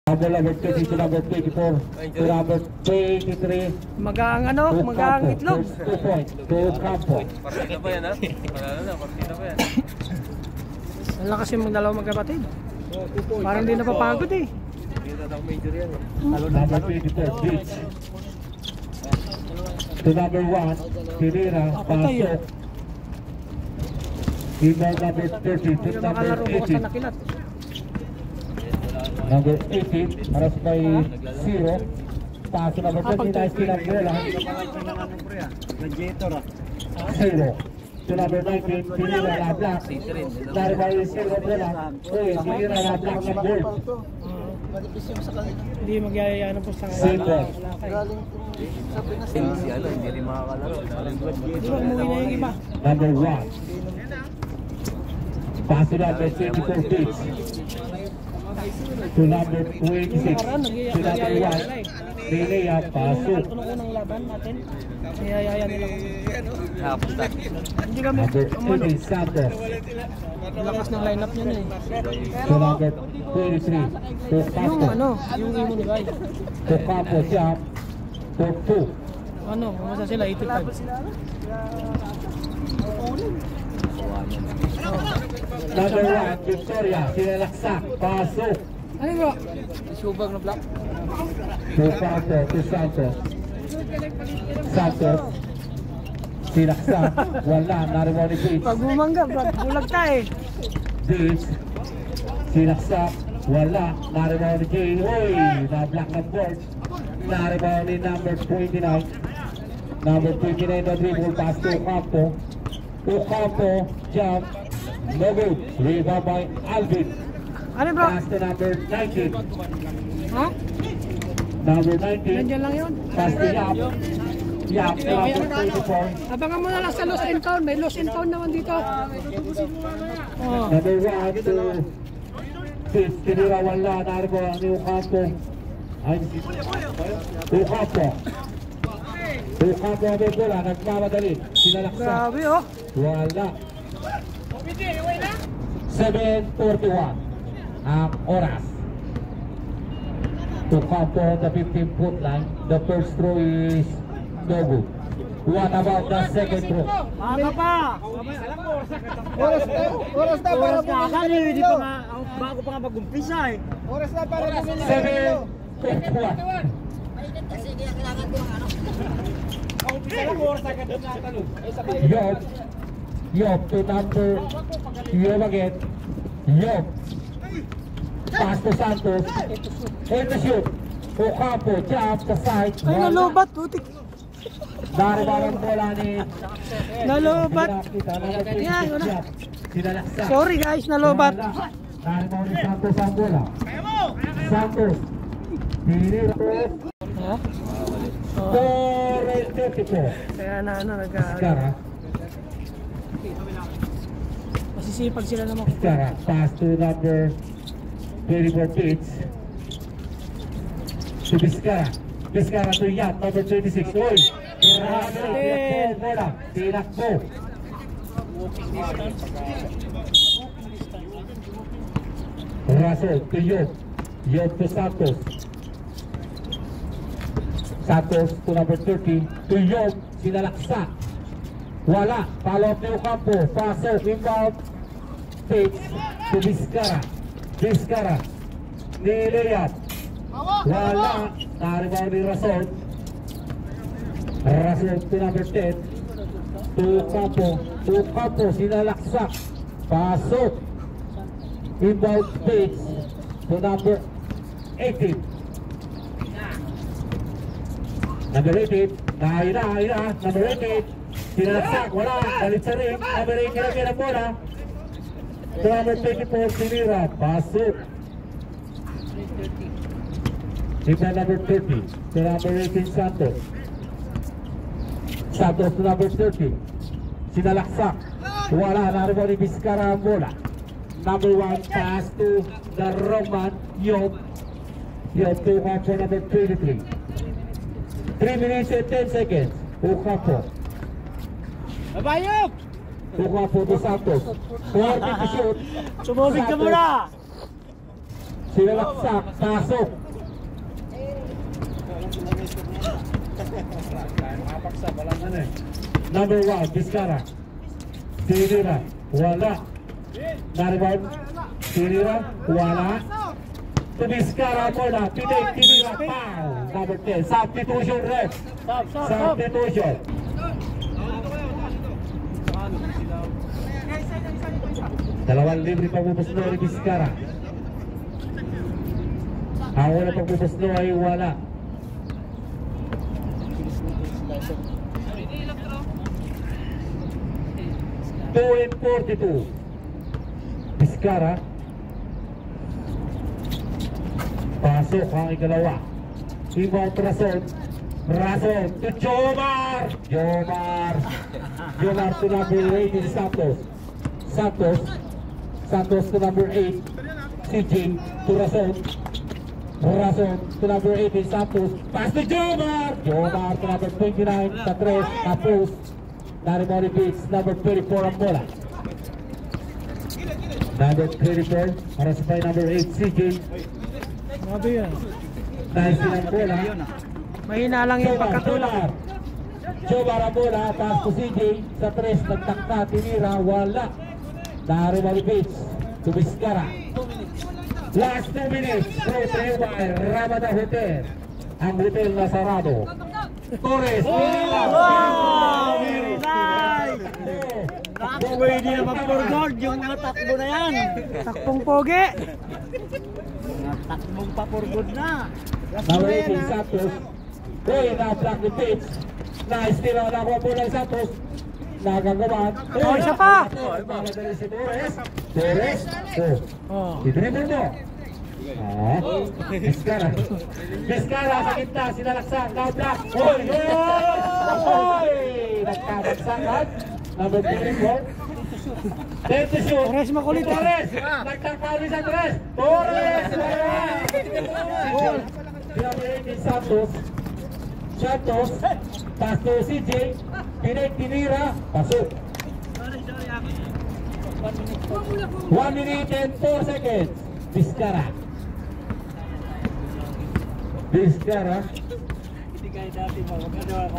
Number 20 to number 24 to number 23. Magang itlog. 2 points to Campo. Partida pa yan ha? Malala na, partida pa yan. Ang lakas yung dalawang magkapatid. Parang di napapagod eh. Hindi na ako major yan eh. Number 24, Beach. To number 1, Pirira, pasok. Email number 30 to number 18. Number 18, harap may 0. Paso number 29, Pinagbola. 0. To number 19, Pirira na black. Dari may 0 bola. Pirira na black ng gold. Hindi magyayaan po sa Simple. Hindi rin makakalaro. Di ba umuwi na yung iba? Number 1. Paso number 24, Beach. To number 26, to number 1, Lilea, pasok. Unang laban natin, niyayaya nila ko. Hindi kami, Number 18, Santos. lakas ng lineup niya eh. To number 23, to Yung Campo. yung imo ni Guy. To Campo, siya. To 2. Kumasa sila, 85. Number 1, Victoria, sinalaksak, pasok. Ano bro? Subag na black. To Campo, to Santos. Santos, sinaksak, wala, narimo ni Beach. Pag bumangga, bulag tayo. Beach, sinaksak, wala, narimo ni Jay. Hoy, na-block ng board. Narimo ni number 29. Number 29 na dribble, pass to Campo. To Campo, jump, no good. Rebound by Alvin. Ano bro? Pass to number 19. Ha? Number 19. Nandiyan lang yun. Pass to Yap. Yap, number 34. Abangan mo na lang sa lost and found. May lost and found naman dito. Number 1 to 5. Tinira wala, naribo ang New Campo. To Campo. To Campo ang bola, nagmamadali. Sinalaksak. Grabe oh. Wala. 7:41 ang oras. To Campo on the 15-foot line. The first throw is no good. What about the second throw? Aga pa. Oras na para bumili. Hindi pa nga, bago pa nga mag-umpisa eh. Oras na para bumili. 7:51. Yob to number Yob again. Yob. Pass to Santos. And the shoot. To Campo, jump the side. Ay, nalubat. Putik. Dari-dari bola ni. Nalubat. Yan, yun na. Sorry guys, nalubat. Dari-dari Santos ang bola. Santos. Pinir to. Ha? Torres 54. Kaya na Skara. masisipag sila naman. Skara. Pass to number 24 Pitts. To Vizcara. Vizcara to Yap, number 26. Oy! Bola. Tinakbo. Russell to Yob. Yob to Santos. Santos to number 30. To Yob. Sinalaksak. Wala. Follow up New Campo. Pasok. Inbound. Pitts to Vizcara. Vizcara. Nileyap. Wala. Naribaw ni Rason. Rason to number 10. To Campo. To Campo. Sinalaksak. Pasok. Inbound Pitts to number 18. Number 18. Naina. Number 18. Sinalaksak. Wala. Galit sa ring. Number 18 na pinagbola. To number 24. Sinira. Pasok. Tignan number 30. To number 18. Santos. Santos to number 30. Sinalaksak. Wala. Naribaw ni Vizcara ang bola. Number 1 pass to the Roman Yob. Yob to Campo number 23. 3 minutes and 10 seconds. To Campo. Babayog! To Campo to Santos. 40 to shoot. Sumubig ka muna! Sinalaksak, pasok. Number 1, Vizcara. Tinira, wala. Na-rebound. Tinira, wala. To Vizcara muna, tinira, pow. Number 10, substitution ref. Substitution. Dalawang libre pagpupusno ni Vizcara. Ang wala pagpupusno ay wala. and 42. Vizcara. Pasok ang ikalawa. Ibang Rason to Jomar to number 18, Santos to number 8, CJ to Rason to number 18, Santos, pass to Jomar to number 29, sa 3, tapos Narimoni Beats, number 34 ang bola. Number 34, para sa number 8, CJ. Grabe yan. Nice din ang bola. Mahina lang yung pagkatulak. Jomar ang bola, pass to CJ, sa 3, nagtakta, tinira, wala. Narimoni Beats, to Vizcara. Last 2 minutes, pro by Ramada Hotel. Ang hotel na sarado. Torres, wow! Very nice! Pwede na mag-forward yung mga takbo na yan. Takbong pogi. Takbong pa-forward na. Number 18, Santos. Uy, na-block the pitch. Nice tira na ako po ng Santos. Nagagawan. Oh, isa pa! Mamadali si Torres. I-dribble mo. Vizcara sa gitna, sinalaksan, na-block. Uy! Nagkabagsakan. Number 24. Then to shoot. Torres makulit. Torres! Nagkakali sa Torres! Torres! Santos. Pass to CJ. Tinira. Pasok. 1 minute and 4 seconds. Vizcara. Hindi kayo dati mo. Magkano ako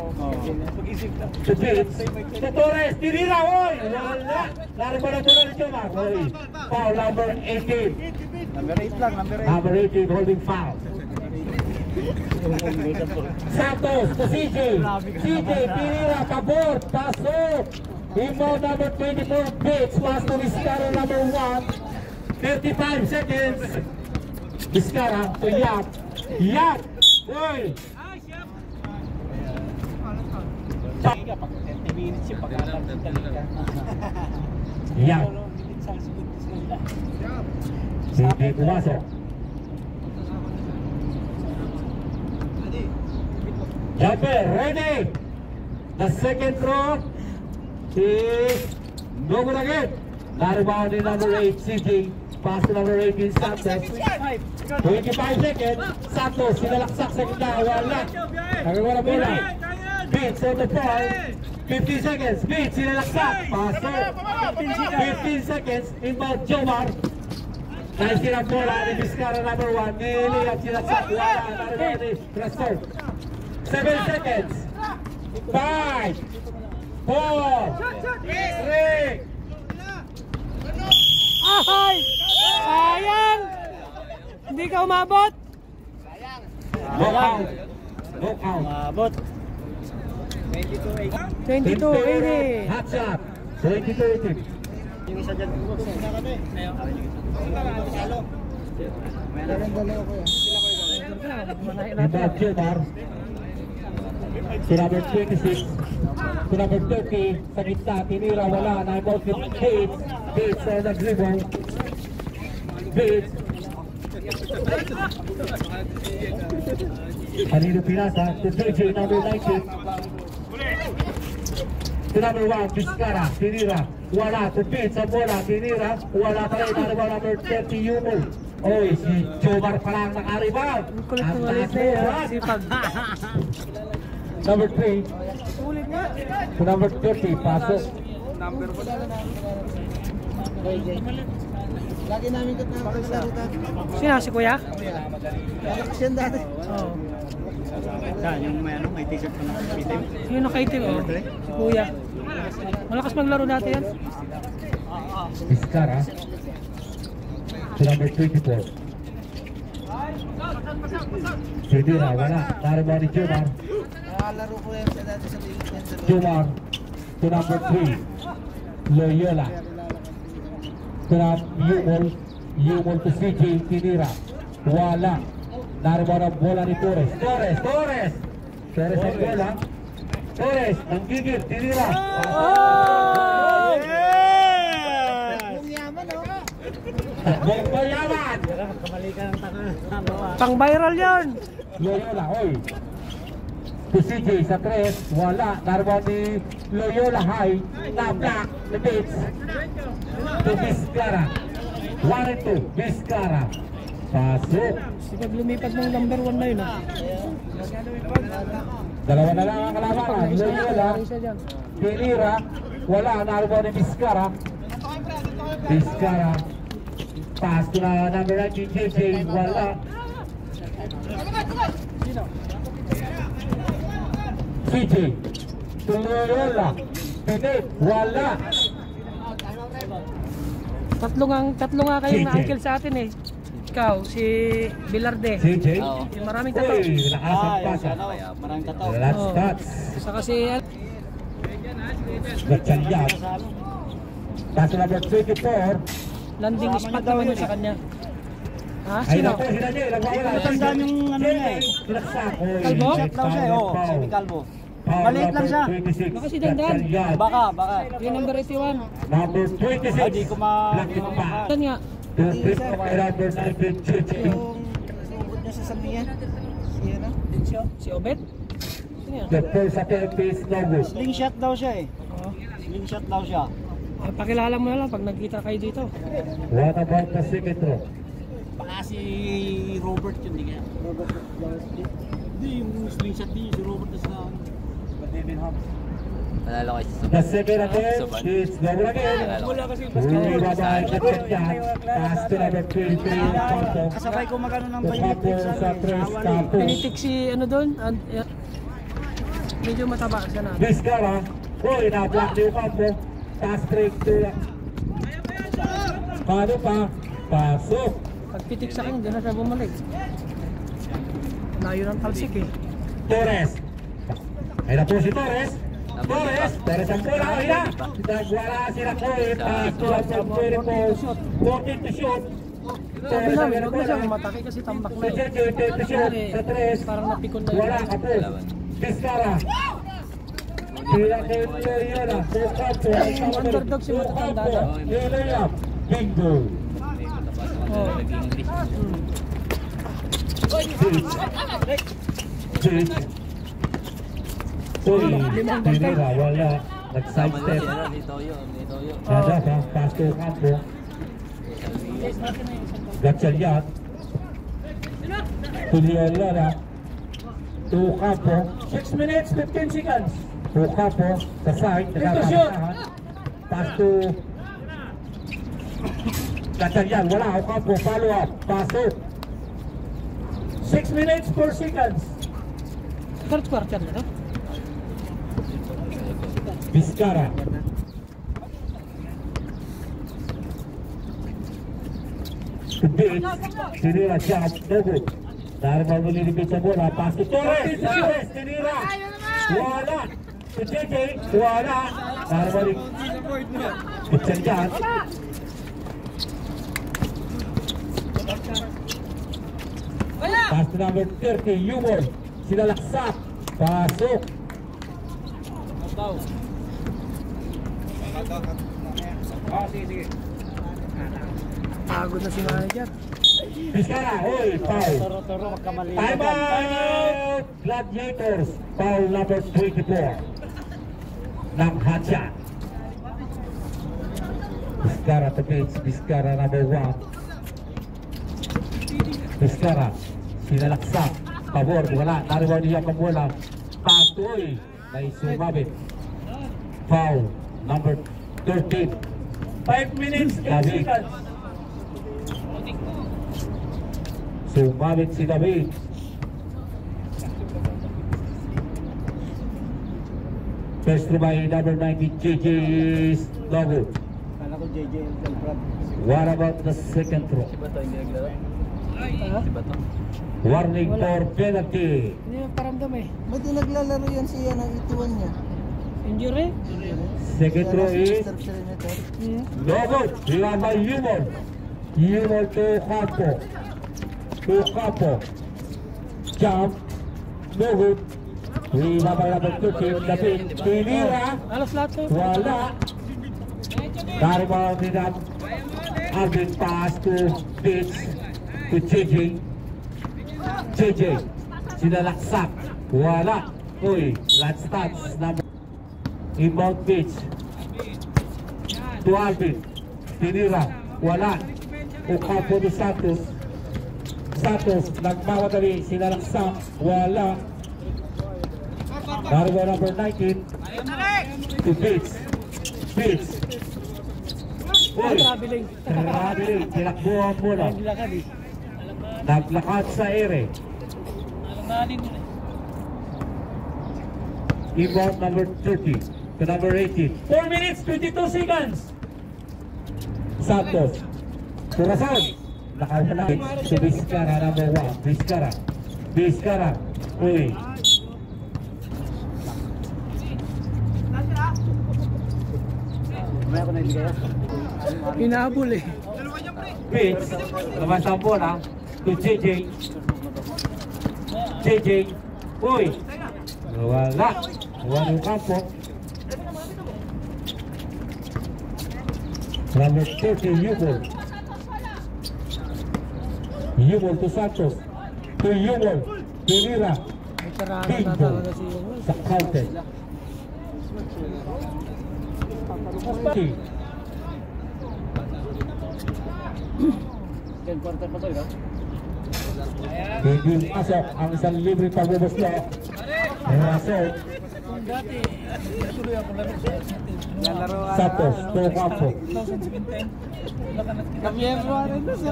mag-isip na. To Beats. To Torres. Tinira. Oy! Wala. Lari pa na Torres yung mga. Foul number 18. Number 8 lang. Number 18 holding foul. Santos to CJ. Tinira. Pabor. Pasok. Inbound number 24. Beats. Pass to Vizcara number 1. 35 seconds. Vizcara to Yap. Oy! Yap. Hindi pumasok. Jumper, ready. The second throw is no good again. Na-rebound in number 8, CJ. Pass to number 18, Santos. 25 seconds. Santos, sinalaksak sa gitna. Wala. Nagagawa bola. Beats on the ball. 50 seconds. Beats, sinalaksak. Pasok. 15 seconds. Inbound Jomar. Nice din ang bola ni Vizcara number 1. Nili at sinalaksak. Wala. Narinig ni Rason. 7 seconds. 5, 4, 3. Ay! Sayang! Hindi ka umabot? Knockout. Umabot. 22-80. Hot shot. 22-80. Yung isa dyan. Inbound Jomar. To number 26. To number 30. Sa gitna, tinira, wala. Na-inbound with Bates. Bates on the dribble. Bates. Kanino Pinasa. To JJ, number 19. To number 1, Vizcara. Tinira, wala. To Bates ang bola. Tinira, wala pa rin. Number 30, Yumul. Oy, si Jomar pa lang nakaribal. Kulit ng ulit na yun. Sipag. Number 3. To number 30, pasok. Lagi namin kalaro dati. Sino? Si Kuya? Malakas yan dati. Oo. Saan? Yung may t-shirt pa nakaitim? Yung nakaitim, oh. Si Kuya. Malakas maglaro dati yan. Vizcara. To number 24. Sidira, wala. Narimo ni Jumar. Nakalaro ko yan sa dati sa Pilipinas. Jumar. To number 3. Loyola. To number Yumol to CJ. Tinira. Wala. Narimo na bola ni Torres. Torres ang bola. Torres, ang gigit. Tinira. Yaman! Pang viral yan. Loyola, oy. To CJ sa 3, wala. Narmo ni Loyola high, na black, na beats. To Vizcara. 1 and 2, Vizcara. Pasok. Pag lumipad ng number 1 na yun, ha? Dalawa na lang ang kalabanan. Loyola, Tinira, wala. Narmo ni Vizcara. Vizcara. Pass to na number 19, JJ, wala. CJ, to Loyola, Pinip, wala. Tatlo nga kayo na uncle sa atin, eh. Ikaw, si Bilarde. CJ, Maraming tato. uy, nakasang pasa. Maraming tato. Last touch. Saka si... Gatsalyat. Pass to number 24. Landing spot naman yun sa kanya. Ha? Ay, Sino? naku, sila Jay, nagwawala. Matandaan yung ano niya eh. Sinaksak, uy. Kalbo? Shot daw siya eh, oo. Sabi Kalbo. Foul Maliit lang siya. number 26, Baka si Dandan. Gatsalyat. Baka. Yung number 81. Number 26, Hindi ko Lakit pa. Saan nga? To trip of number 19, JJ. Sungkot niya sa Samiyan. Si Obet? Sino yan? The first attempt is no good. Slingshot daw siya eh. Oo. Slingshot daw siya. Pakilala mo na lang pag nagkita kayo dito. What about the second throw? Baka si Robert yun, di kaya? Robert Hindi, yung slingshot din si Robert na sa... Nalala ko si The second attempt is double again. Wala kasi Uy, babae na check pass to number 23, Campo. Kasabay ko magano ng The Campo banyitik sa 3, Campo. Pinitik si ano doon? Medyo mataba siya na. Vizcara. Uy, na-block yung Campo. Pass straight to... Paano pa? Pasok. Pag pitik sa kanya, hindi na siya bumalik. Layo ng talsik eh. Torres. Ay na po si Torres. Torres ang bola. Ay na. Nagwala sila ko eh. Pass to number 24. 14 to shoot. Sabi namin, huwag na siya umatake kasi tambak na Si eh. JJ, 10 to shoot. Sa 3. Parang napikon na Wala yun. ka po. Vizcara. Sila kay Loyola. Campo. Underdog si matatanda na. Loyola. Bingo. Oh. Jake. Uy, Tinira, wala. Nag-side step. Ni Toyo. Sada pa, pass to Campo. Gatsalyat. To Loyola. To Campo. 6 minutes, 15 seconds. To Campo. Sa side. Nagkakasahan. Pass to Gatsalyat. Wala. Campo. Follow up. Pasok. 6 minutes, 4 seconds. Third quarter na to? Vizcara. To beat. Tinira jump. No good. Dahil malilipid sa bola. Pass to Torres. Torres. Tinira. Wala. To JJ. Wala. Dahil malilipid. Gatsalyat. Pass to number 30, Yumol. Sinalaksak. Pasok. Pagod na si manager. Vizcara, hoy, foul. Toro, magkamali. Time out! Gladiators, foul number 24. Ng Hatchan. Vizcara to pitch. Vizcara number 1. Vizcara, sinalaksak. Pabor, wala. Nariwa niya ang bola. Patuloy. May sumabit. Foul number 13. 5 minutes, 8 David. seconds. Sumabit si David. First throw by number 19, JJ is no good. Kala ko JJ and Brad. What about the second throw? Si Bato hindi naglaro? Ha? Si Bato. Warning Wala. for penalty. Hindi mo paramdam eh. Ba't di naglalaro yan siya ng ituan niya? Injury? Second throw is Hmm. no good. Rebound by Yumol. Yumol to Capo. To Capo. Jump. No good. Rebound by number 2, David. Tinira. Alas lahat to. Wala. Rebound ni Alvin, pass to Pitch. To JJ. JJ. Sinalaksak. Wala. Uy, last touch. Number inbound pitch. To Alvin. Tinira. Wala. Ukapo ni Santos. Santos. Nagmamadali. Sinalaksak. Wala. Rebound number 19. To Pitch. Pitch. Uy. Traveling. Traveling. Tinakbuhan mo na. Naglakad eh. Naglakad sa ere. Inbound number 30 to number 18. 4 minutes, 22 seconds. Santos. Corazon. Nakawala. Si Vizcara, number 1. Vizcara. Vizcara. Uy. May ako na ibigay. Inaabol eh. Pitch. Naman sa bola. To JJ. JJ. Uy. Wala. Wala yung kampo. Number 30, Yumol. Yumol to Santos. To Yumol. Tinira. Veterano na Bingo. talaga si Yumol. Sa counter. Ten quarter pa to, no? Hindi pasok ang isang libre pagbubuslo. Rason. Santos. To kampo. Kamiyembro rin na sa.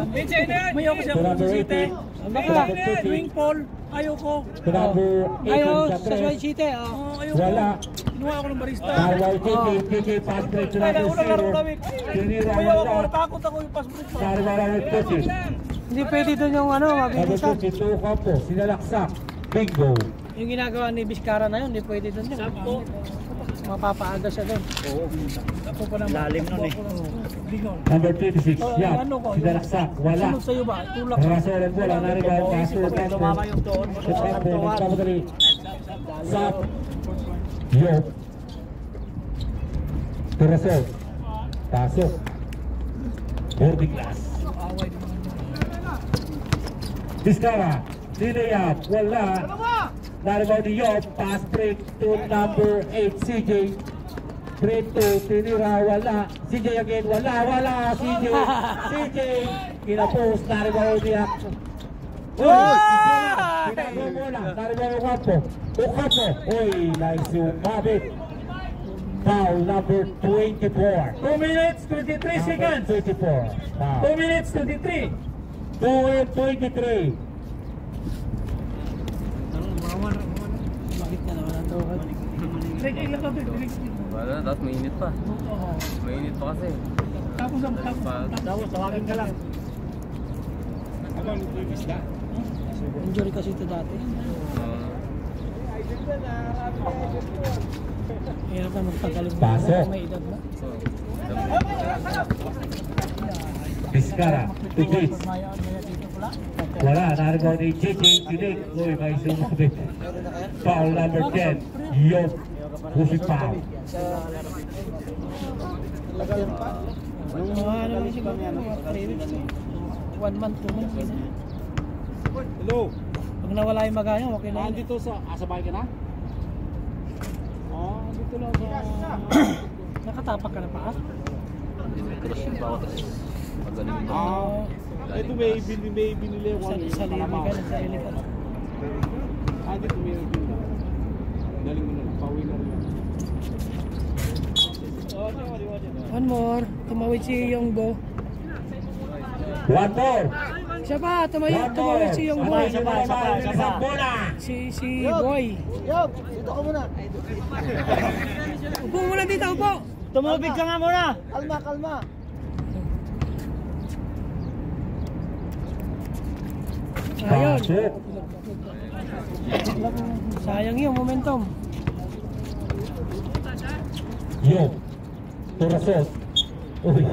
May ako siya To number 18. Baka. Swing Paul. Ayoko. To number 18 Ayaw sa sa Sway 3. City. Oh. Ayoko. Wala. Kinuha ako ng barista. Carway TK pass break to number 0. Tinira Ayaw ako. wala. Natakot ako yung pass break. Carway number 30. Hindi pwede doon yung ano, Number mabilisan. 30 to kampo. Sinalaksak. Bingo. Yung ginagawa ni Vizcara na yun, hindi pwede doon yun. Mapapaaga siya doon. Lalim nun eh. Number 36. Yan. Sinalaksak. Wala. Sunod sa'yo ba? Tulak. Rason ang bola. Naribaw. Pass to kampo. Tumama yung doon. To kampo. Nagkamadali. Sap. Yop. To Rason. Pasok. Boarding glass. Vizcara. Dinayap. Wala. Naribaw ni Yop. Pass break to number 8. CJ. Break to Tinira. Wala. CJ again. Wala. Wala. CJ. CJ. Kinapos. Naribaw niya. Uy! Kinapos mo na. Naribaw yung Kapo. Kapo. Uy. Nice yung mabit. Foul number 24. 2 minutes, 23 seconds. 24. Foul. 2 minutes, 23. 2 and 23. Bakit na naman ang tawag? Wala na, tapos mainit pa. Mainit pa kasi. Tapos tawagin ka lang. Injury kasi ito dati. Hirap na magtagal mo. Pasok. May edad na. Vizcara. To Gates. Wala. Naribaw ni JJ. Kinig. Uy, may sumabit. Foul number 10. Yop. Pusi foul. Mga ano lang siguro, mga 3 weeks. 1 month, 2 months. Hello. Pag nawala yung magaya, okay na yun. Dito sa bahay ka na? Dito lang sa... Nakatapak ka na pa. Cross yung bawat magaling ba? Ito may binili ako. Sa liri ka, sa elephant. Dito may binili. Galing mo na, pauwi na rin. One more. Tumawid si Yongbo. One more. Siya pa, tumawid si yung boy. Si boy. Yob, dito ka muna. Upo muna dito, upo. Tumubig ka nga muna. Kalma, kalma. Ayun. Pasok. Sayang yung momentum. Yo. Torasot. Uy.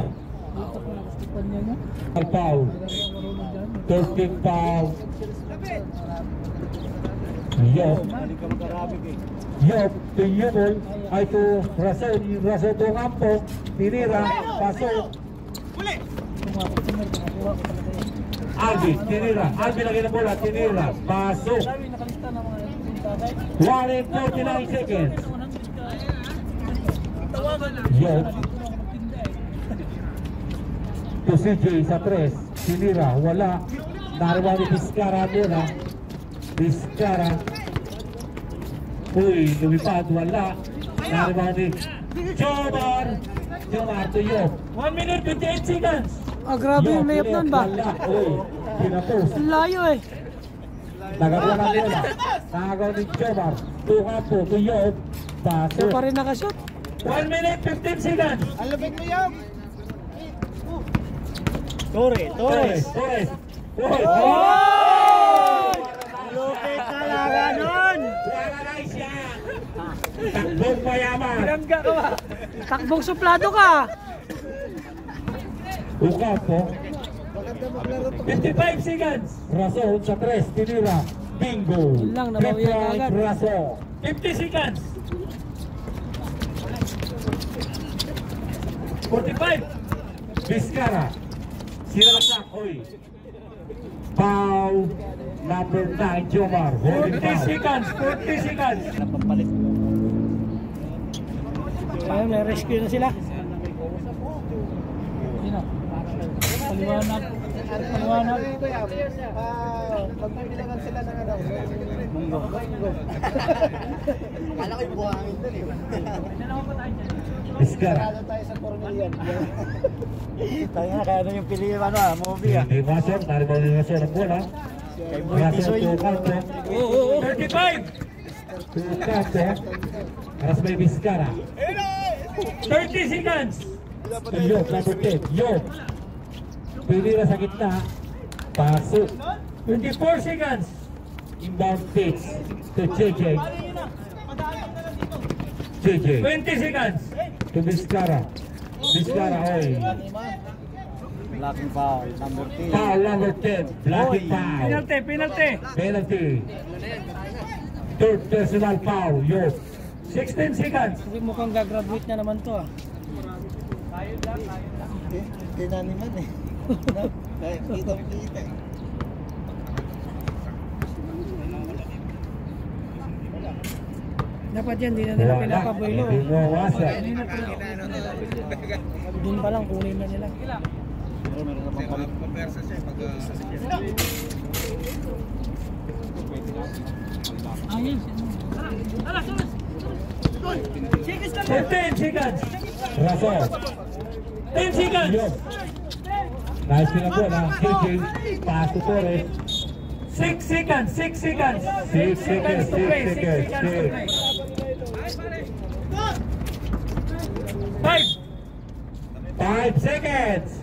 Foul. 13 foul. Yo. Yo. Tuyumol. Ay to Rason. Rason to kampo. Tinira. Pasok. Alvin. Tinira. Alvin lagi na bola. Tinira. Pasok. 1:49 seconds. Yo. To CJ sa 3. Sinira. Wala. Nariwa ni Vizcara muna. Vizcara. Uy. Lumipad. Wala. Nariwa ni Jomar. Jomar to Yo. 1 minute 58 seconds. Ah, grabe yung layup nun ba? Wala. Uy. Pinapos. Ang layo eh. Nagagawa ng bola. Nagagawa ni Jomar. Tunga po. To Yo. Paso. Siya pa rin nakashoot. 1 minute 15 seconds. Ang lapit mo, Yob. Torres. Torres. Lupit talaga nun. Takbong mayaman. Bilangga ka ba? Takbong suplado ka. Ukaw po. Maganda maglaro to. 55 seconds. Rason sa 3. Tinira. Bingo. Yun lang, nabawi na agad. Rason. 50 seconds. 45. Vizcara. Sinalaksak. Oy. Foul. Number 9, Jomar. 40 seconds. 40 seconds. Ayun, may rescue na sila. Sino? Paliwanag. Paliwanag. Pagbibilangan sila ng ano. Munggo. Kala ko yung buhangin dun eh. Vizcara. Kala tayo sa Cornelian. Tayo na, kaya na yung pili ano movie Hindi Rason. Naribaw ni Rason ang bola. Kay Boy Rason Tisoy. to Campo. 35. To Campo. Aras may Vizcara. 30 seconds. Yob, number 10. Yob. Pinira sa gitna. Pasok. 24 seconds. Inbound pitch to JJ. JJ. 20 seconds. To Vizcara. Vizcara, oy. Blocking foul, number 10. Foul number 10. Blocking foul. Penalty, penalty. Penalty. Third personal foul. Yob. 16 seconds. Hindi mukhang gagraduate na naman to ah. Tinaniman eh. Kaya kita mo kita eh. Dapat yan, di na nila pinapaboylo. Hindi mo wasa. Doon pa lang, kunin na nila. Ayun. 15 seconds. Rason. 10 seconds. Yob. Nice pinagbola. JJ. Pass to Torres. 6 seconds. 6 seconds. 6 seconds. 6 seconds. 5 seconds.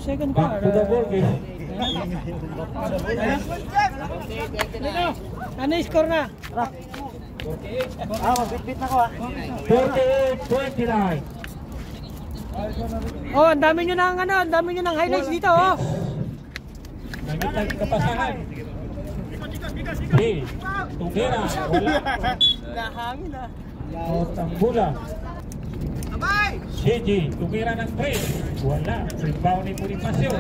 Second Back to the ball game. Ano yung score na? Magbitbit na ko 48-29. Oh, ang dami nyo ng ano, ang dami nyo ng highlights dito oh. Nangitag kapasahan. Tumira. Wala. Nahangin ah. Out ang bola. JJ, tumira ng 3. Wala. Rebound ni Bonifacio.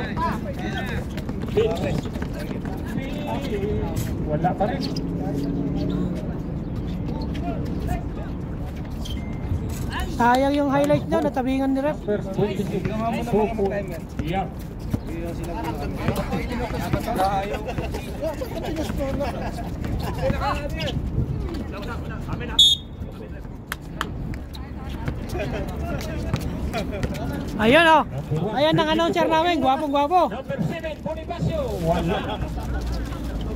Wala pa rin. Sayang yung highlight nyo, natabingan ni Rep. First 26. Yeah. Ayun oh. Ayan ang announcer namin, gwapong-gwapo. Number 7, Bonifacio. Wala.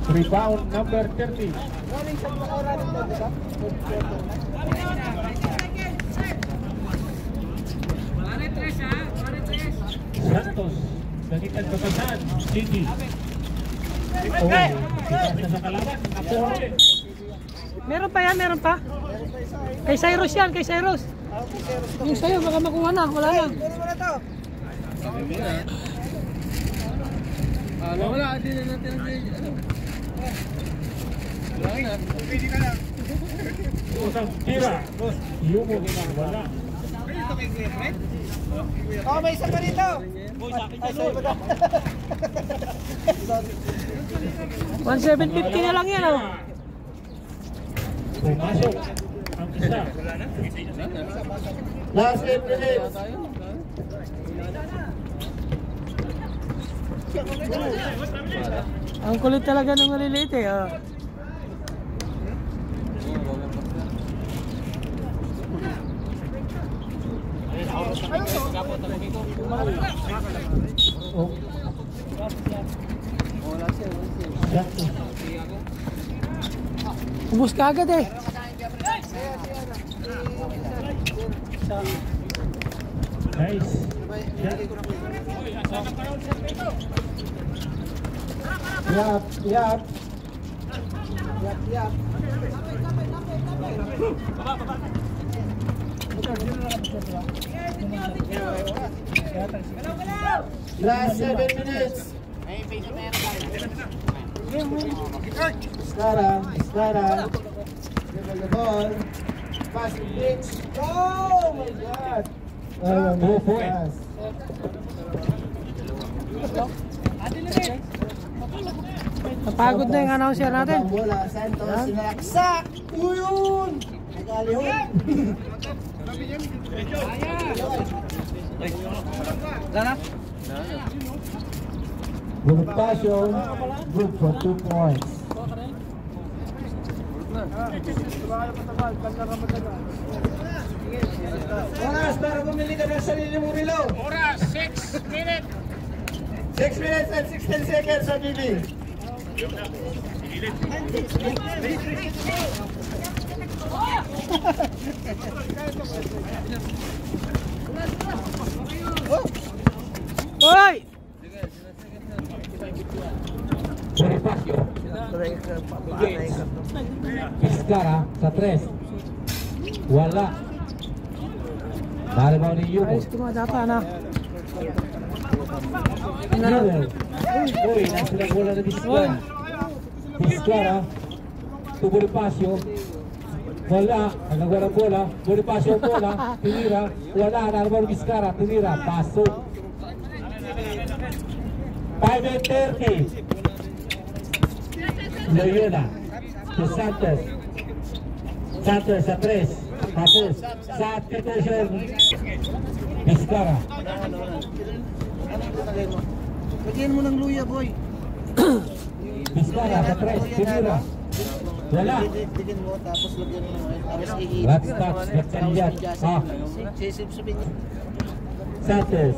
Rebound number 30. Santos. Nagitan kapasan. Gigi. Oh, kita sa kalaban. Nakuha ulit. Meron pa yan, meron pa. Kay Cyrus yan, kay Cyrus. Yung sa'yo, baka makuha na, wala lang. Wala, hindi na natin wala na. Usang tira. Yumo. Wala. Oh, may isa pa rito. Ay, sorry ba? 1,750 na lang yan oh. Pumasok. Ang isa. Last 8 minutes. Ang kulit talaga ng maliliit eh. Oh. Oh. Ubus ka agad eh. Nice. Yap, yap. Last 7 minutes. Skara. Dribble the ball. Pass the pitch. Oh my God. 2 points. Napagod na yung announcer natin. Bola, Santos, sinaksak. Uyun! Nagalihon. Bonifacio, good for 2 points. Oras para bumili ka ng sarili mong relo. Oras, 6 minutes. 6 minutes and 16 seconds sa Bibi. Hoy! Bonifacio. Skara sa 3. Wala. Naribaw ni Yumo. Ayos kumadata na. Yumo. Uy, nasa lang bola na Skara. Skara. To Bonifacio. Wala. Ang nagwalang bola. Bonifacio ang bola. Tinira. Wala. Naribaw ni Skara. Tinira. Pasok. 5:30. Loyola to Santos. Santos sa 3. Tapos sa substitution Vizcara. Lagyan mo ng luya, boy. Vizcara sa 3. Tinira. Wala. Lagyan mo, tapos lagyan mo ng tapos ihihin. Rats touch. Nagkaliyan. Sisip-sipin niya. Santos.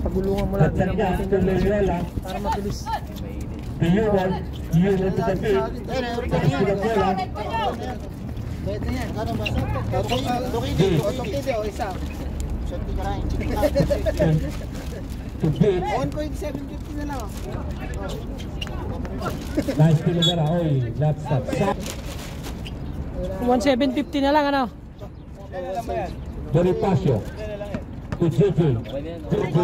Pagulungan mo lang din ang Nagkaliyan butin to Loyola. para mabilis. Yumo to the field. Tapos pinagbola. Pwede yan. Ano ba? Tukidi o isa. Shot ka rin. To beat. 1.750 na lang. Nice pinagbola. Oy, that's that. 1,750 na lang ano. Bonifacio to JJ. JJ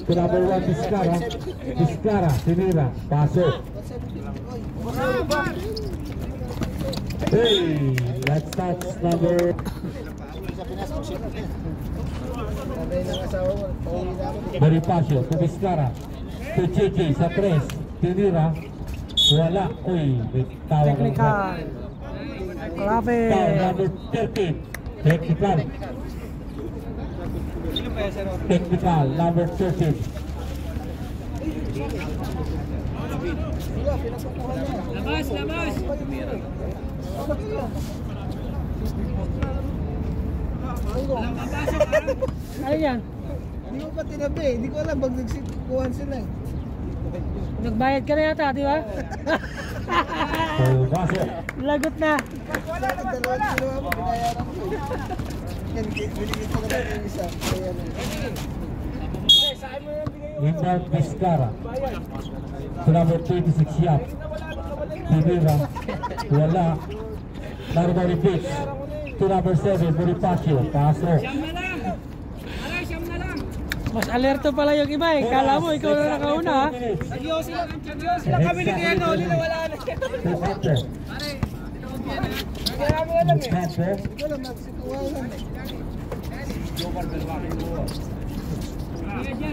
to number 1 Vizcara. Vizcara, tinira. Pasok. Hey, let's touch number. Bonifacio to Vizcara. To JJ sa 3. Tinira. Wala. Uy, may tawag. Technical. Grabe. Foul number 13. Technical. Technical, number 13. Labas, labas! Walang papasok ha? Ano yan? Hindi ko pa tinabi, hindi ko alam pag nagsikuhan sila eh. Nagbayad ka na yata, di ba? Pasok. Lagot na. Wala na, 2 kilo ako, binayaran ko. Yan, binigit ko naman yung isa. Kaya na. Inbound Vizcara. To number 26, Yap. Pinira. Wala. Naribao ni Pitch. To number 7, Bonifacio. Pasok. Siyam na lang! Aray, siyam na lang! Mas alerto pala yung iba eh. Kala mo, ikaw na nakauna ha. Seryoso lang kami ni Kuya Noli na wala na. Tukapo. Kaya mo alam eh. Tukapo. Hindi ko alam, nagsikuhan lang eh.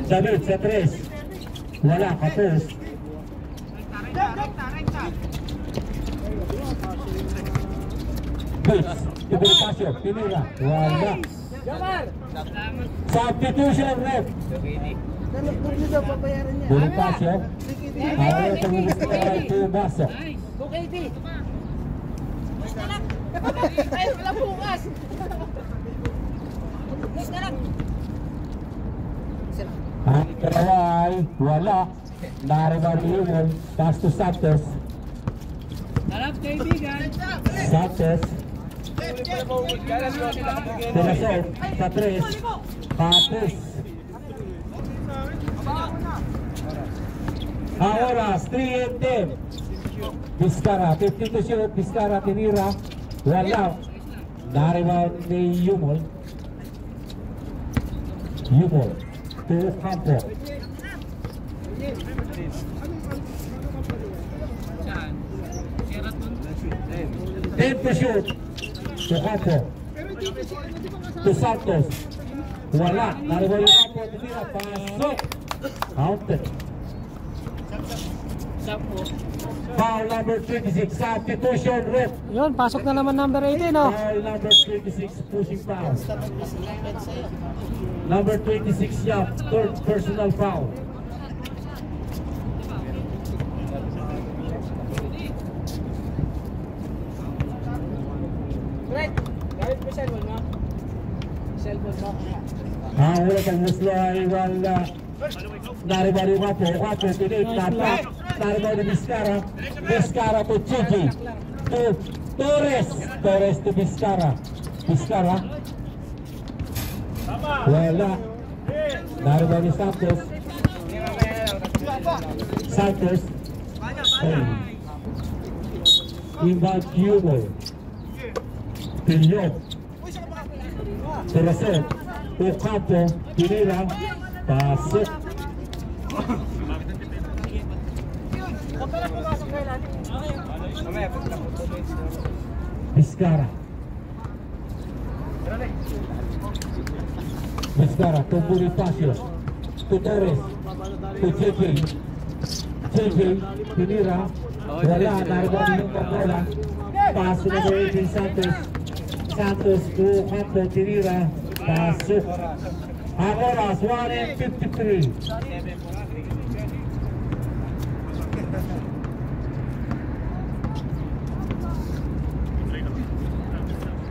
David sa 3. Wala. Kapos. Pitch. To Bonifacio. Pinira. Wala. Substitution ref. Kung nyo daw papayaran niya. Bonifacio. Ayaw ito mo gusto ay pumaso. Ay, wala bukas! Ang dalawa ay wala. Naribao ni Yumol. Pass to Santos. Harap kaibigan! Santos. Pinasok sa 3. Patos. Ang oras, 3 and 10. Vizcara, 52 shoot. Vizcara, tinira. Wala. Naribao ni Yumol. Yumol. To Campo. Saan? Sheraton? 10 to shoot. To Campo. To Santos. Wala. Naribao yung Campo. Tinira. Pasok. Counted. Sapo. Foul number 26. Substitution ref. Yun, pasok na naman number 18 oh. Foul number 26. Pushing foul. Number 26, Yap. Third personal foul. Right! Gamit mo cellphone mo? Cellphone mo? Ang ulat ang muslo ay wala. Naribao ni Wapo. Wapo, tinig. Tapak. Naribao ni Vizcara. Vizcara to Chichi. To Torres. Torres to Vizcara. Vizcara. Wala. Naribao ni Santos. Santos. Ay. Inbound Yumol. Pinyog. Terasot. Ocampo. Pinira. Pasok. Vizcara. Vizcara. To Bonifacio. To Torres. To JJ. JJ. Pinira. Wala. Naribao ni yung bola. Pass to number 18 Santos. Santos to Ocampo. Pinira. Pasok. Ang oras, 1 and 53.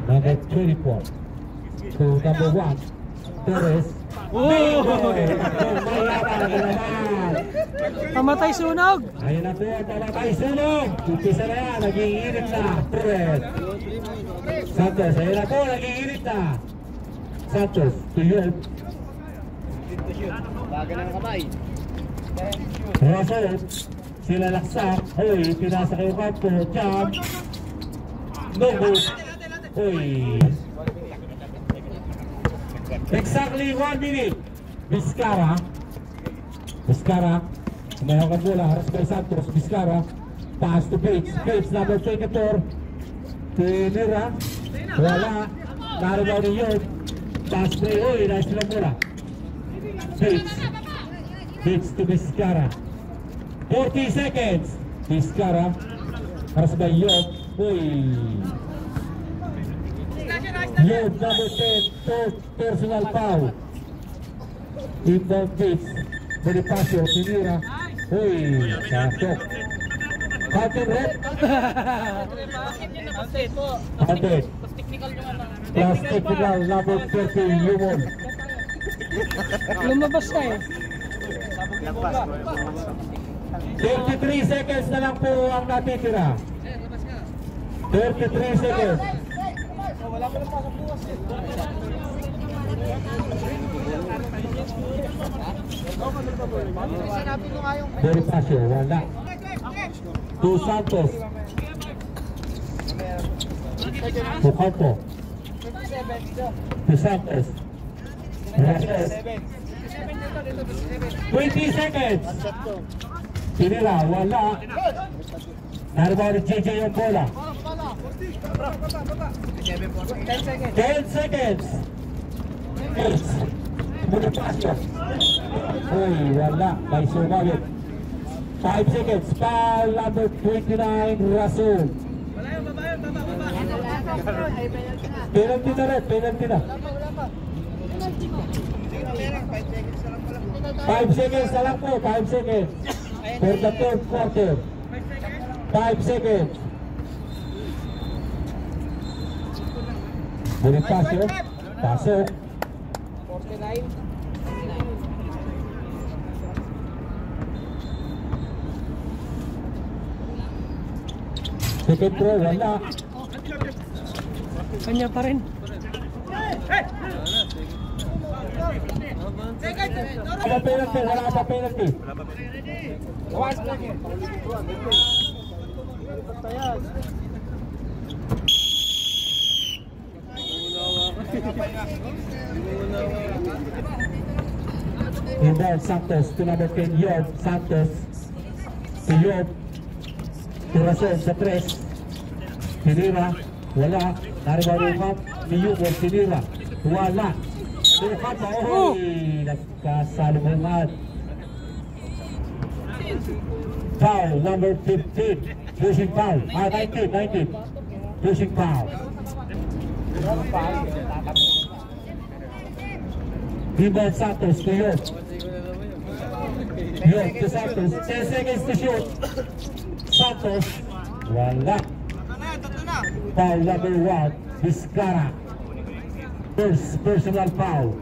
Number 24 to number 1, Torres. Pamatay sunog. Ayun na po ang pamatay sunog. Umpisa na yan, nag-iinit na. Torres. Santos, ayun na po, nag-iinit na. Santos, to Yop. Baga ng kamay. Rasol, sila laksak. Hoy, pinasa kayo Campo. Jump. No good. Hoy. Exactly 1 minute. Vizcara. Vizcara. Umayang ka bola. Haras kay Santos. Vizcara. Pass to Bates. Bates number 24. Pinira. Wala. Naribao ni Yop. Pass play. Hoy, nice lang bola. Bates. Bates to Vizcara. 40 seconds. Vizcara. Haras kay Yop. Hoy. Yop number 10. Third personal foul. Inbound pitch. Bonifacio, tinira. Uy, pasok. Counter red. Counter. Plus technical number 30, Yumon. Lumabas na eh. 33 seconds na lang po ang natitira. 33 seconds. Bonifacio, wala. To Santos. To Campo. To Santos. Ramos. 20 seconds. Tinira, wala. Naribaw ni JJ yung bola. 10 seconds. Bonifacio. Uy, wala. May sumabit. 5 seconds. Foul number 29, Rasul. Penalty na rin, penalty na. 5 seconds na lang po, 5 seconds. For the third quarter. 5 seconds. Bonifacio, pasok. 49. Second throw, wala. Kanya pa rin. Wala penalty, wala pa penalty. Inbound Santos to number 10, Yob. Santos to Yob. To Rason sa 3. Tinira, wala. Naribaw yung ni Yubo, tinira, wala. Tukat na, oy! Nagkasalubungan. Foul number 15. Pushing foul. 19. Pushing foul. Inbound Santos to Yob. Yob to Santos. 10 seconds to shoot. Santos, wala. Foul number 1, Vizcara. First personal foul.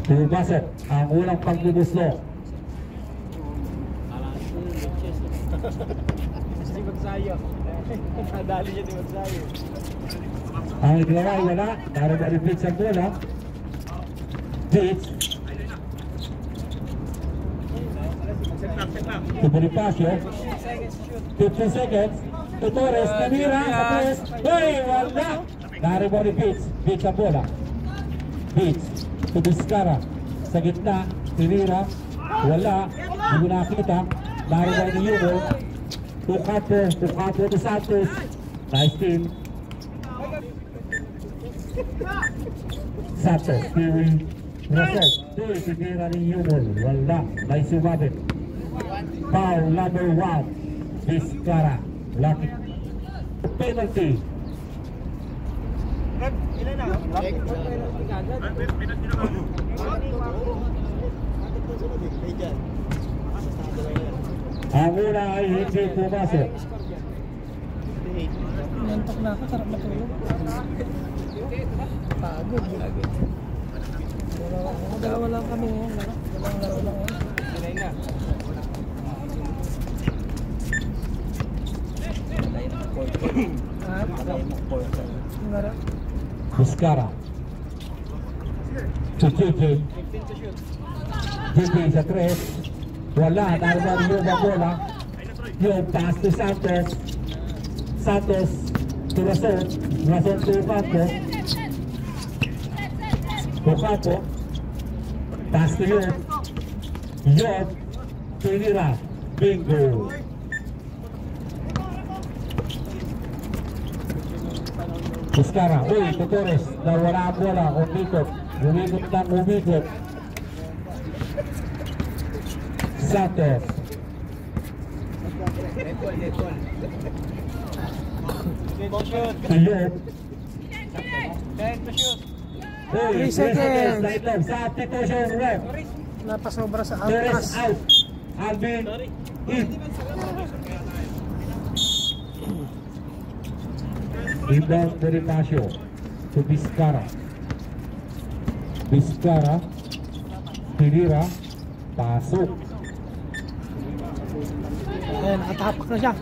Pumasok ang unang pagbubuslo. Si Magsayo. Nadali niya ni Magsayo. Ang iglawa ay wala. Para ma-repeat sa bola. Pitch. To Bonifacio. 15 seconds. To Torres. Tinira sa press. Uy! Wala! Naribaw ni Pitch. Pitch sa bola. Pitch. To Vizcara. Sa gitna. Tinira. Wala. Hindi mo nakita. Naribaw ni Yubo. To Campo. To Santos. Nice team. Santos. Kiwi. Rason. Tuloy. Tinira ni Yubo. Wala. May sumabit. Foul number 1, Vizcara. Lucky. Penalty. Ilan na? Ang una ay hindi pumasok. Nantok na ako, sarap matulog. Pagod. Wala kami ngayon. Walang laro lang ngayon. Ilan na? Vizcara. To JJ. JJ sa 3. Wala. Naribaw ni Yubo bola. Yung pass to Santos. Santos to Rason. Rason to Campo. To Campo. Pass to Yob. Yob. Tinira. Bingo. Vizcara. Uy, to Torres. Nawala ang bola. Umikot. Umikot ng umikot. Santos. Tuyot. 3 seconds. Light lang. Substitution ref. Napasobra sa Torres Altras. out. Alvin in. Inbound Bonifacio to Vizcara. Vizcara. Tinira. Pasok. Ayan, nakatapak na siya.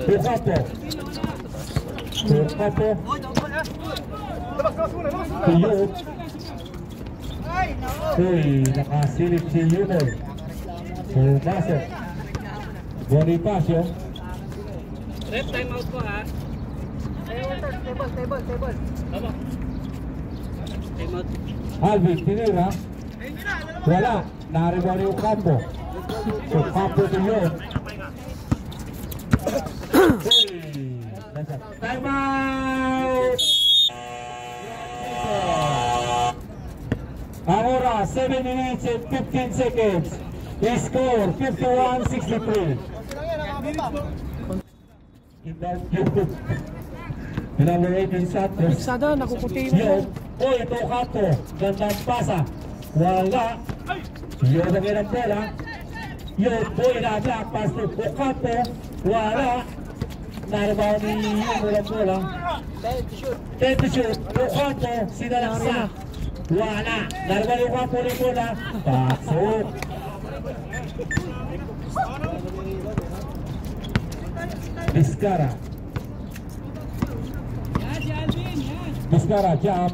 Tukapo. Tukapo. Tuyot. Uy, nakasilip si Yunol. Pumasok. Bonifacio. Rep, time out po ha. Table. Tama. Time out. Alvin, tinira. Wala. Naribali yung kampo. So, kampo Tuyot. Time out! Ang oras, 7 minutes and 15 seconds. Score, 51-63. Inbound YouTube. Number 18 Santos. Sada, nakukuti mo. Yun. O, ito kato. Gandang pasa. Wala. Yun ang ilang bola. Yun po inabla. Pastor po kato. Wala. Narabaw ni Yun ang bola. 10 to shoot. Po kato. Sinalaksa. Wala. Narabaw yung kapo ni bola. Pasok. Vizcara. Vizcara jump.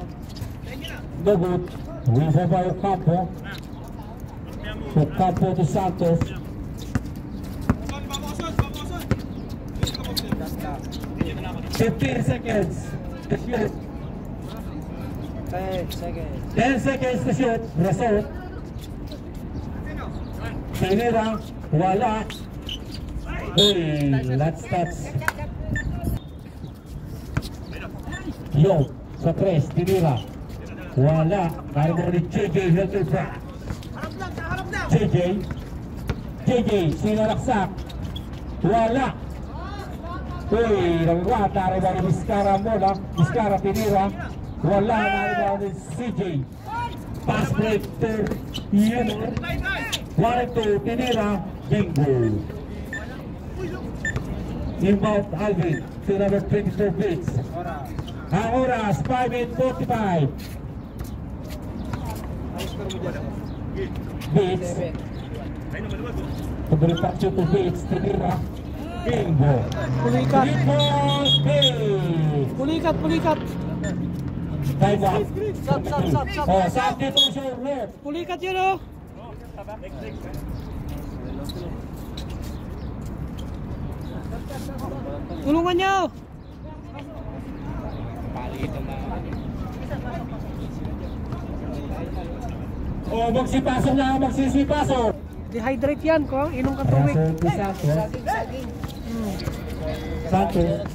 No good. Rebound by Ocampo. Ocampo to Santos. $15 seconds to shoot. 10 seconds to shoot. Result. Tinira. Wala. Hey, that's Yo, sa tres, tinira. Wala. Narinig ni JJ Hildebrand. JJ, sinalaksak. Wala. Uy, nagwa, narinig ni Vizcara muna. Vizcara tinira. Wala, narinig ni CJ. Pass break to Yunor. 1 and 2, tinira. Bingo. Inbound Alvin to number 24 Beats. Ang oras, 5 and 45. Beats. Pagripaksyo to Beats, tinira. Bingo. Pulikat. Bingo. Pulikat. Time out. Sap. Oh, substitution ref. Pulikat yun oh. Tulungan niyo. Oh, magsipasok na, magsisipasok. Dehydrate yan ko, inom ka tubig. Santos.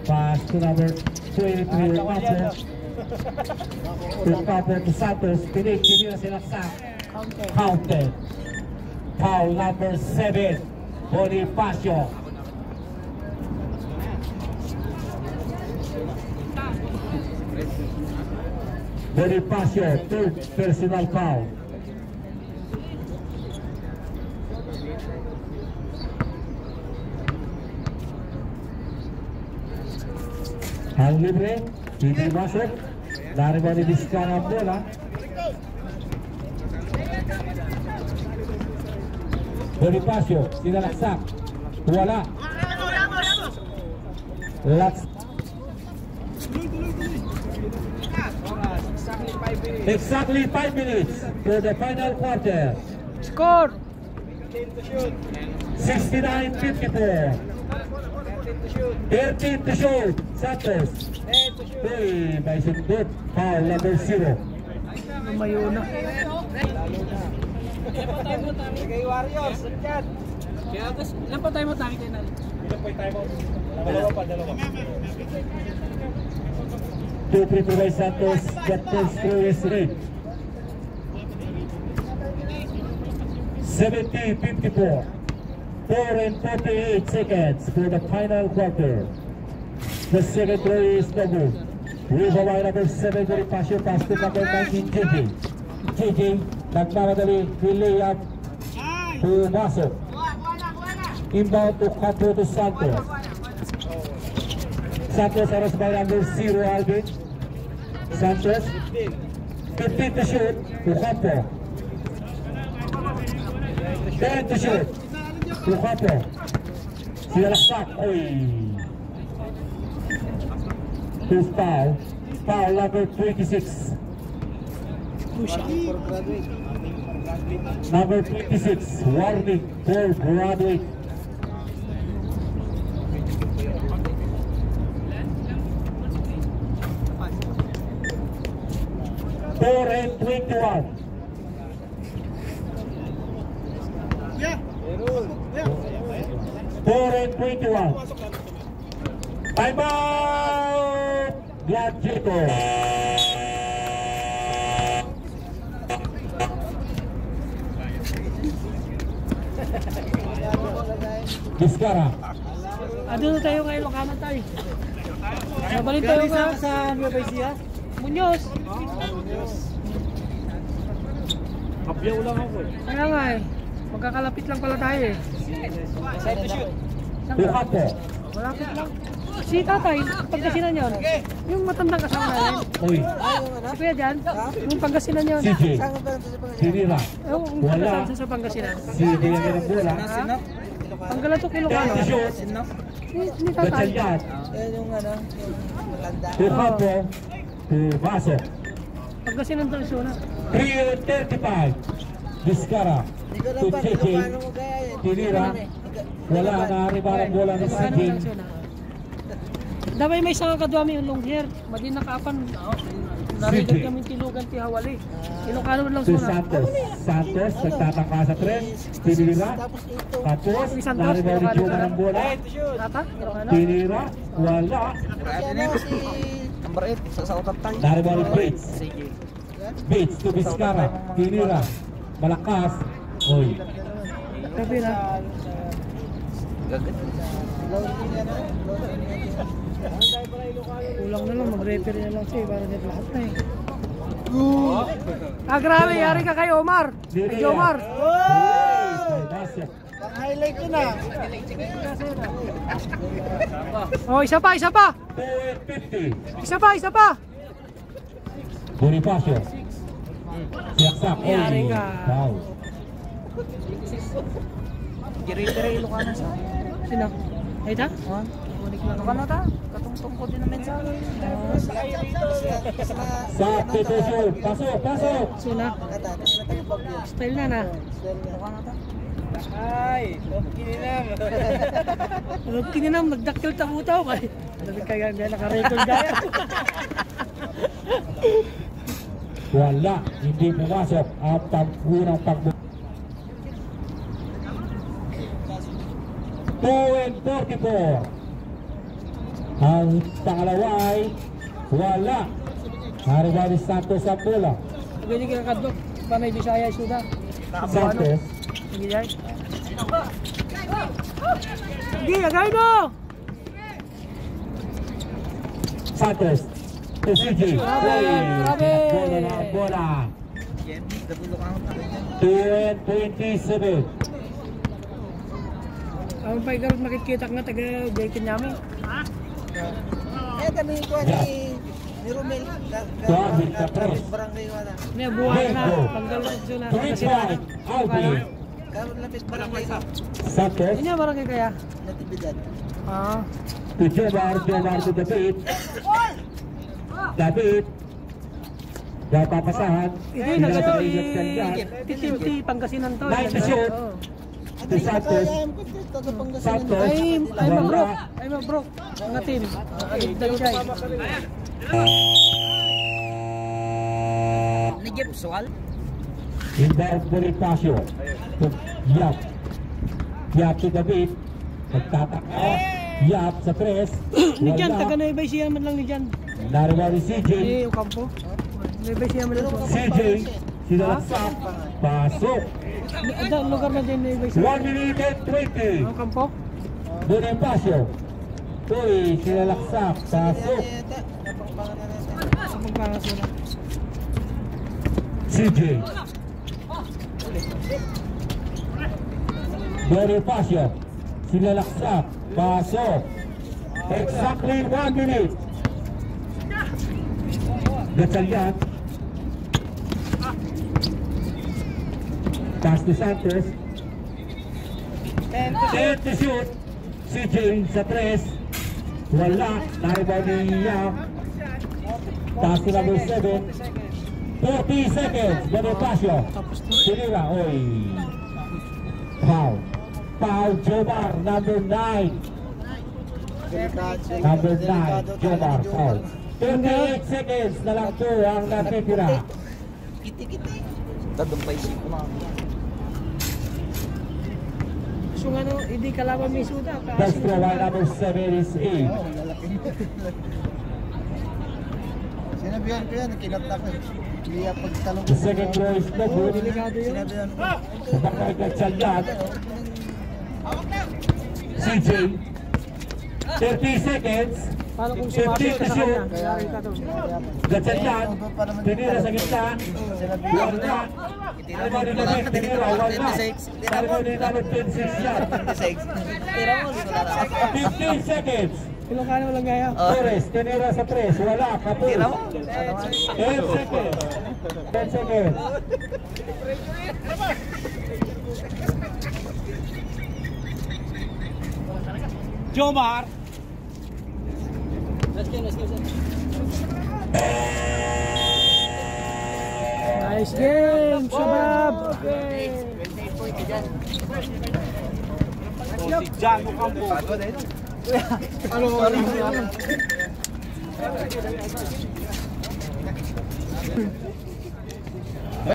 Pass to number 23, Ocampo to Santos. Tinira sinaksak. Counted. Foul number 7, Bonifacio. Bonifacio, third personal foul. Ang libre, hindi masuk. Narinig ni Vizcara ang bola. Bonifacio, sinalaksak. Wala. Exactly 5 minutes for the final quarter. Score. 69-54. 13 to shoot. Santos. Uy, may sundot. Foul number 0. Lumayo na. Kaya guys, ilan pa tayo mo tayo kayo na? Dalawa. 2-3 by Santos. That first throw is red. 70-54. 4 and 48 seconds for the final quarter. The second throw is no good. Rebound by number 7 Bonifacio, pass to number 19 JJ. JJ nagmamadali, will lay up to Masok. Inbound to Campo to Santos. Santos arrest by number 0 Alvin. Santos 15 to shoot to Campo. 10 to shoot to Campo. Sinalaksak. Oy. Who's foul? Foul number 26. Number 26. Warning for graduate. Four and 21. Yeah. 4 and 21. Time out! Gladjito. Vizcara. Doon tayo ngayon, Lokana tayo. Nabalik tayo sa Nueva Ecija. Muñoz. Kapyaw lang ako eh. Kaya nga eh. Magkakalapit lang pala tayo eh. Side to shoot. Tukapo. Malapit lang. Si tatay, Pangasinan yun. Yung matandang kasama namin. Uy. Si Kuya dyan, yung Pangasinan yun. CJ. Sinira. Yung Wala. pagkasan sa Pangasinan. Si Dian ng bola. Ang galatok kilo ka, no? Ni tatay. Gatsalyan. Yung maganda. Tukapo. Tumasok. Pangasinan to iso na. 3 and 35. Vizcara. To JJ. Sinira. Wala na ribarang bola ni CJ. Dabay may isang kadwami yung long hair. Madin nakaapan. Narinig kami tilugan ti Hawali. Ilocano lang To suna. Santos. Santos. Nagtatangka sa tres. Tinira. Tapos. Naribaw ni Juma ng bola. Ata? Ilocano? Tinira. Wala. Number 8, sa utap tayo. Naribaw ni Bates. Bates to Vizcara. Tinira. Malakas. Oy. Sabi na. Kulang na lang, mag-repair na lang siya para net lahat na eh. Grabe, yari ka kay Omar. Kay Omar. Highlight ko na. Oh, isa pa, isa pa. 250. Isa pa, isa pa. Bonifacio. Siaksak. Yari ka. Wow. Gire-gire Ilocano sa. Sino? Ay ta? Ilocano ta? Katungtong ko din naman sa akin. Substitution. Pasok, pasok. Sino? Style na na. Ilocano ta? Ay, kininam. Kininam, nagdakil tamu-taw kay. Sabi kaya nga naka-record gaya. Wala. Hindi pumasok ang unang pagbubuhay. 2 and 44. Ang pangalawa ay wala. Haribari Santos ang bola. Ganyan kakadok. Panay Bisaya suda. Santos. Hindi ay. Hindi, agay mo! Santos. To CJ. Grabe! Bola na ang bola. 2 and 27. Ang paigarot makikita nga taga Jaikin namin. Kami ko ni Romel. David Capres. Barangay wala. May buhay na. Panggalot siya na. 25. Alvin. Karon lapit barangay sa Santos. Ano yung barangay kaya? Natividad. Ah. To Jomar. Jomar to David. David. Papasahan. Ito yung nagano Titi Pangasinan to. Nice to shoot. To Santos. Santos. Ay Wala. mabrok. Ay mabrok. Mga team. Aligdag siya. Ni Gipswal. Inbound Bonifacio. To Yap. Yap to David. Nagtataka. Yap sa tres. Ni Jan, Wala. taga Nueva Ecija man lang ni Jan. Nariwa ni CJ. Yung kampo. Nueva Ecija man lang. CJ. Sinalaksak. Pasok. Ang lugar na din ni Ibe. 1 minute and 20. Ang kampo? Bonifacio. Uy, sinalaksak. Pasok. Sa pagpangas mo na. CJ. Bonifacio. Sinalaksak. Pasok. Exactly 1 minute. Gatsalyan. Pass to Santos. 10 to shoot. CJ sa 3. Wala. Naribaw ni Yang. Pass to number 7. 40 seconds. Bonifacio. Sinira. Oy. Foul. Foul. Jomar. Number 9. Number 9. Jomar. Foul. 28 seconds na lang po ang natitira. Tadumpay si ko mga. So ano, hindi kalaban may suda. Best throw by number 7 is 8. Sinabihan ko yan, kinapta ko. Hindi yan pagtalong. The second throw is no good. Delikado yun. Sinabihan ko. Sa pagkakagsalyan. CJ. 30 seconds. Paano kung sumabit ka sa kanya? Kaya ka to. Gatsalyan. Tinira sa gitna. Wala. Naribaw ni David. Tinira. Wala. Naribaw ni number 26 yan. 15 seconds. Ilocano walang gaya. Torres. Tinira sa 3. Wala. Kapul. 10 seconds. 10 seconds. Jomar! Nice game, Shabab. Okay. Si Jago Campo. Ano?